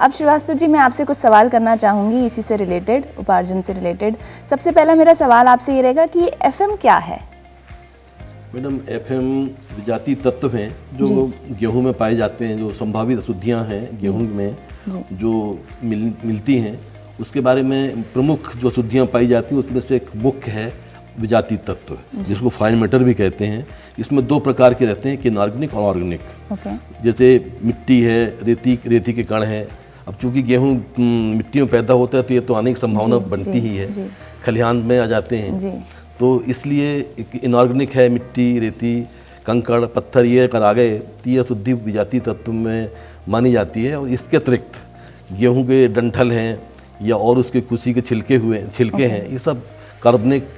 अब श्रीवास्तव जी, मैं आपसे कुछ सवाल करना चाहूँगी इसी से रिलेटेड, उपार्जन से रिलेटेड। सबसे पहला मेरा सवाल आपसे ये रहेगा कि एफएम क्या है? मैडम, एफएम विजातीय तत्व हैं जो गेहूं में पाए जाते हैं, जो संभावित अशुद्धियां हैं गेहूं में जो मिलती हैं, उसके बारे में प्रमुख जो अशुद्धियां पाई जाती हैं उसमें से एक मुख्य है विजातीय तत्व, जिसको फाइन मैटर भी कहते हैं। इसमें दो प्रकार के रहते हैं, कि इनऑर्गेनिक और ऑर्गेनिक। जैसे मिट्टी है, रेती के कण हैं। अब चूंकि गेहूं मिट्टी में पैदा होता है तो ये तो आने की संभावना बनती ही है, खलिहान में आ जाते हैं, तो इसलिए इनऑर्गेनिक है, मिट्टी, रेती, कंकड़, पत्थर, ये अगर आ गए तो ये अशुद्धि विजातीय तत्व में मानी जाती है। और इसके अतिरिक्त गेहूं के डंठल हैं या और उसके कुसी के छिलके हैं, ये सब कार्बनिक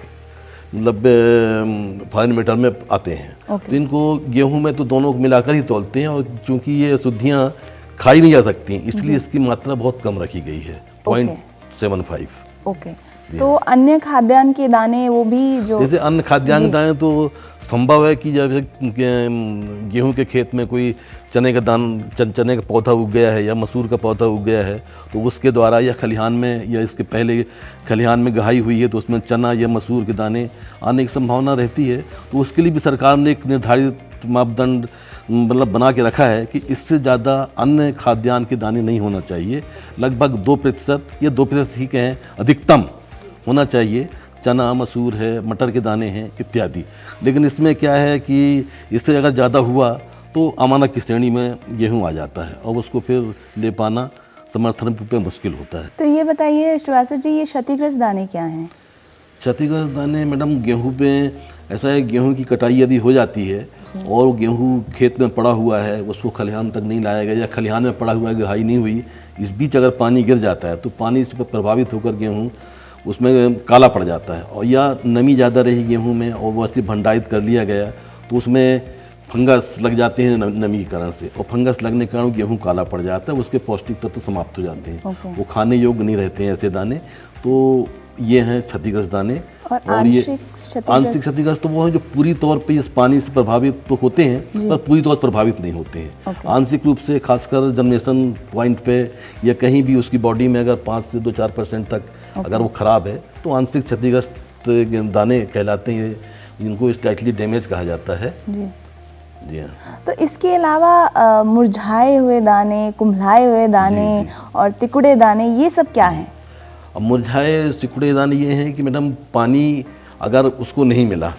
मतलब फाइन मैटर में आते हैं। तो इनको गेहूं में तो दोनों मिलाकर ही तौलते हैं, और चूंकि ये अशुद्धियाँ खाई नहीं जा सकती इसलिए इसकी मात्रा बहुत कम रखी गई है, 0.75। ओके, तो अन्य खाद्यान्न के दाने वो भी जो जैसे अन्य खाद्यान्न के दाने तो संभव है कि जब गेहूं के खेत में कोई चने का पौधा उग गया है या मसूर का पौधा उग गया है, तो उसके द्वारा या खलिहान में या इसके पहले खलिहान में गहाई हुई है तो उसमें चना या मसूर के दाने आने की संभावना रहती है। तो उसके लिए भी सरकार ने एक निर्धारित मापदंड मतलब बना के रखा है कि इससे ज़्यादा अन्य खाद्यान्न के दाने नहीं होना चाहिए। लगभग 2% या 2% ही कहें, अधिकतम होना चाहिए। चना, मसूर है, मटर के दाने हैं इत्यादि। लेकिन इसमें क्या है कि इससे अगर ज़्यादा हुआ तो अमानक की श्रेणी में गेहूं आ जाता है और उसको फिर ले पाना समर्थन रूप में मुश्किल होता है। तो ये बताइए श्रीवास्तव जी, ये क्षतिग्रस्त दाने क्या हैं? क्षतिग्रस्त दाने मैडम, गेहूं पे ऐसा है, गेहूं की कटाई यदि हो जाती है और गेहूं खेत में पड़ा हुआ है, उसको खलिहान तक नहीं लाया गया या खलिहान में पड़ा हुआ है, गहाई नहीं हुई, इस बीच अगर पानी गिर जाता है तो पानी से प्रभावित होकर गेहूं उसमें काला पड़ जाता है। और या नमी ज़्यादा रही गेहूं में और वो अच्छी भंडारित कर लिया गया तो उसमें फंगस लग जाते हैं नमी के कारण से, और फंगस लगने के कारण गेहूं काला पड़ जाता है, उसके पौष्टिक तत्व समाप्त हो जाते हैं, वो खाने योग्य नहीं रहते हैं ऐसे दाने। तो ये हैं क्षतिग्रस्त दाने। और ये आंशिक क्षतिग्रस्त तो वो है जो पूरी तौर पे इस पानी से प्रभावित तो होते हैं पर पूरी तौर पर प्रभावित नहीं होते हैं। आंशिक रूप से, खासकर जर्मिनेशन पॉइंट पे या कहीं भी उसकी बॉडी में अगर 5 से 4% तक अगर वो खराब है तो आंशिक क्षतिग्रस्त दाने कहलाते हैं, जिनको स्लाइटली डैमेज कहा जाता है। जी हाँ। तो इसके अलावा मुरझाए हुए दाने, कुम्हलाए हुए दाने और तिकुड़े दाने, ये सब क्या हैं? अब मुरझाए सिकुड़े दाने ये हैं कि मैडम, पानी अगर उसको नहीं मिला,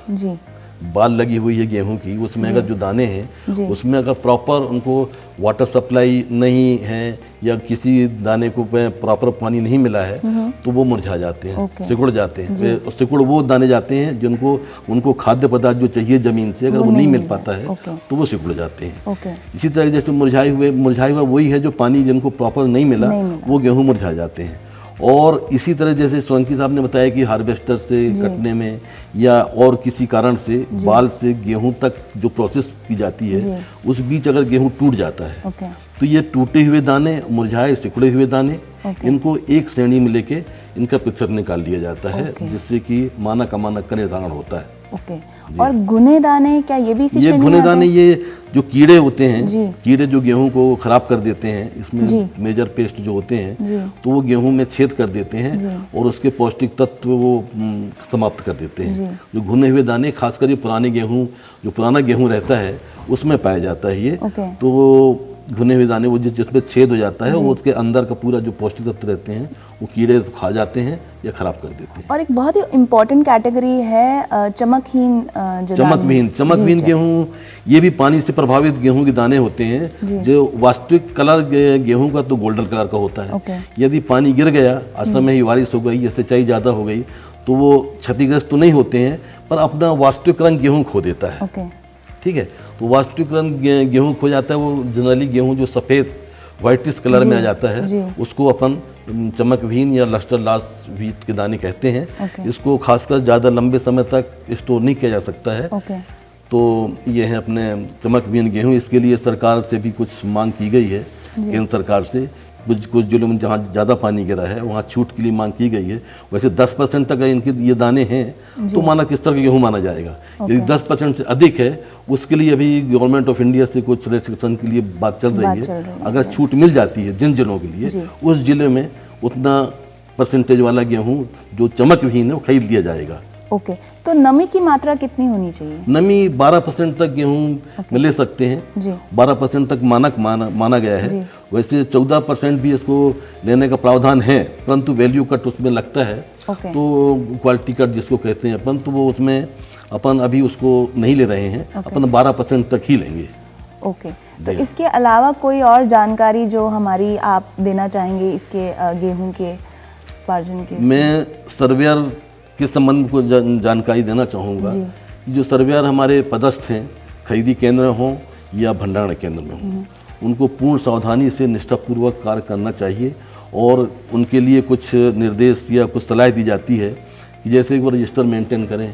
बाल लगी हुई है गेहूं की, उसमें अगर जो दाने हैं उसमें अगर प्रॉपर उनको वाटर सप्लाई नहीं है या किसी दाने को प्रॉपर पानी नहीं मिला है तो वो मुरझा जाते हैं, सिकुड़ जाते हैं। और सिकुड़ वो दाने जाते हैं जिनको उनको खाद्य पदार्थ जो चाहिए जमीन से अगर वो नहीं मिल पाता है तो वो सिकुड़ जाते हैं। इसी तरह जैसे मुरझाए हुआ वही है जो पानी जिनको प्रॉपर नहीं मिला वो गेहूँ मुरझा जाते हैं। और इसी तरह जैसे सोलंकी साहब ने बताया कि हार्वेस्टर से कटने में या और किसी कारण से बाल से गेहूं तक जो प्रोसेस की जाती है उस बीच अगर गेहूं टूट जाता है तो ये टूटे हुए दाने, मुरझाए सिकुड़े हुए दाने, इनको एक श्रेणी में लेके इनका प्रतिशत निकाल लिया जाता है, जिससे कि मानक अमानक का निर्धारण होता है। और गुने दाने, क्या ये भी इसी श्रेणी में? ये गुने दाने ये जो कीड़े होते हैं, कीड़े जो गेहूं को खराब कर देते हैं, इसमें मेजर पेस्ट जो होते हैं तो वो गेहूं में छेद कर देते हैं और उसके पौष्टिक तत्व वो समाप्त कर देते हैं। जो भुने हुए दाने, खासकर ये पुराने गेहूं, जो पुराना गेहूं रहता है उसमें पाया जाता है ये। तो वो भुने हुए दाने वो जिसमें छेद हो जाता है वो उसके अंदर का पूरा जो पौष्टिक तत्व रहते हैं वो कीड़े खा जाते हैं या खराब कर देते हैं। और एक बहुत ही इम्पोर्टेंट कैटेगरी है चमकहीन गेहूं। ये भी पानी से प्रभावित गेहूं के दाने होते हैं। जो वास्तविक कलर गेहूं का तो गोल्डन कलर का होता है। यदि पानी गिर गया, असमय ही बारिश हो गई या सिंचाई ज़्यादा हो गई तो वो क्षतिग्रस्त तो नहीं होते हैं पर अपना वास्तविक रंग गेहूँ खो देता है। ठीक है, तो वास्तविक रंग गेहूं खो जाता है। वो जनरली गेहूं जो सफ़ेद वाइटिश कलर में आ जाता है उसको अपन चमकहीन या लस्टर लास व्हीट के दाने कहते हैं। इसको खासकर ज़्यादा लंबे समय तक स्टोर नहीं किया जा सकता है। तो ये है अपने चमकहीन गेहूं। इसके लिए सरकार से भी कुछ मांग की गई है केंद्र सरकार से कुछ कुछ जिलों में जहाँ ज़्यादा पानी गिरा है वहाँ छूट के लिए मांग की गई है। वैसे 10% तक इनके ये दाने हैं तो मानक स्तर का गेहूँ माना जाएगा। यदि 10% से अधिक है उसके लिए अभी गवर्नमेंट ऑफ इंडिया से कुछ रिस्ट्रिक्शन के लिए बात चल रही है। अगर छूट मिल जाती है जिन जिलों के लिए, उस जिले में उतना परसेंटेज वाला गेहूँ जो चमक विहीन है वो खरीद लिया जाएगा। ओके, तो नमी की मात्रा कितनी होनी चाहिए? नमी 12% तक गेहूँ ले सकते हैं जी। 12% तक मानक माना गया है। वैसे 14% भी इसको लेने का प्रावधान है, परंतु वैल्यू कट उसमें लगता है। तो क्वालिटी कट जिसको कहते हैं अपन, तो वो उसमें अपन अभी उसको नहीं ले रहे हैं। अपन 12% तक ही लेंगे। ओके, तो इसके अलावा कोई और जानकारी जो हमारी आप देना चाहेंगे इसके गेहूं के उपार्जन के? मैं सर्वेयर के संबंध को जानकारी देना चाहूँगा। जो सर्वेयर हमारे पदस्थ हैं, खरीदी केंद्र हों या भंडारण केंद्र में हों, उनको पूर्ण सावधानी से निष्ठापूर्वक कार्य करना चाहिए। और उनके लिए कुछ निर्देश या कुछ सलाह दी जाती है कि जैसे वो रजिस्टर मेंटेन करें,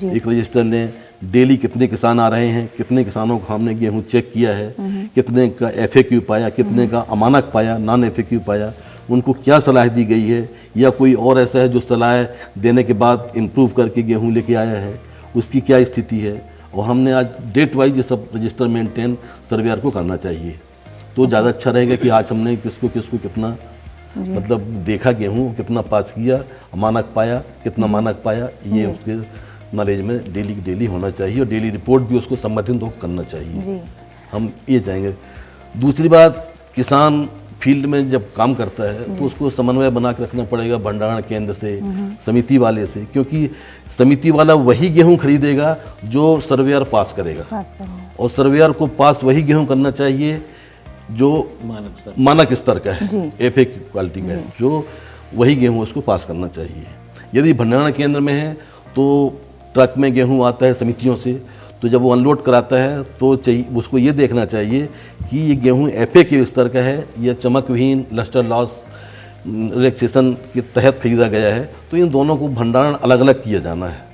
एक रजिस्टर लें, डेली कितने किसान आ रहे हैं, कितने किसानों को हमने गेहूँ चेक किया है, कितने का FAQ पाया, कितने का अमानक पाया, नॉन FAQ पाया, उनको क्या सलाह दी गई है, या कोई और ऐसा है जो सलाह देने के बाद इम्प्रूव करके गेहूँ लेके आया है, उसकी क्या स्थिति है। और हमने आज डेट वाइज ये सब रजिस्टर मेंटेन सर्वेयर को करना चाहिए, तो ज़्यादा अच्छा रहेगा कि आज हमने किसको किसको कितना मतलब देखा, गेहूँ कितना पास किया, अमानक पाया, कितना मानक पाया, ये उसके नॉलेज में डेली होना चाहिए। और डेली रिपोर्ट भी उसको संबंधित होकर करना चाहिए। हम ये चाहेंगे। दूसरी बात, किसान फील्ड में जब काम करता है तो उसको समन्वय बना के रखना पड़ेगा भंडारण केंद्र से, समिति वाले से, क्योंकि समिति वाला वही गेहूं खरीदेगा जो सर्वेयर पास करेगा। और सर्वेयर को पास वही गेहूं करना चाहिए जो मानक स्तर का है, FAQ क्वालिटी का है, जो वही गेहूं उसको पास करना चाहिए। यदि भंडारण केंद्र में है तो ट्रक में गेहूँ आता है समितियों से, तो जब वो अनलोड कराता है तो चाहिए उसको ये देखना चाहिए कि ये गेहूँ FAQ स्तर का है या चमक विहीन लस्टर लॉस रिलैक्सेशन के तहत खरीदा गया है। तो इन दोनों को भंडारण अलग अलग किया जाना है,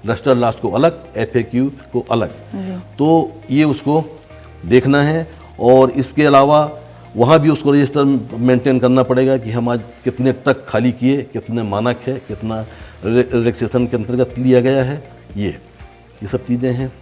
लस्टर लॉस को अलग, FAQ को अलग। तो ये उसको देखना है। और इसके अलावा वहाँ भी उसको रजिस्टर मेंटेन करना पड़ेगा कि हम आज कितने ट्रक खाली किए, कितने मानक है, कितना रिलैक्सेशन के अंतर्गत लिया गया है। ये सब चीज़ें हैं।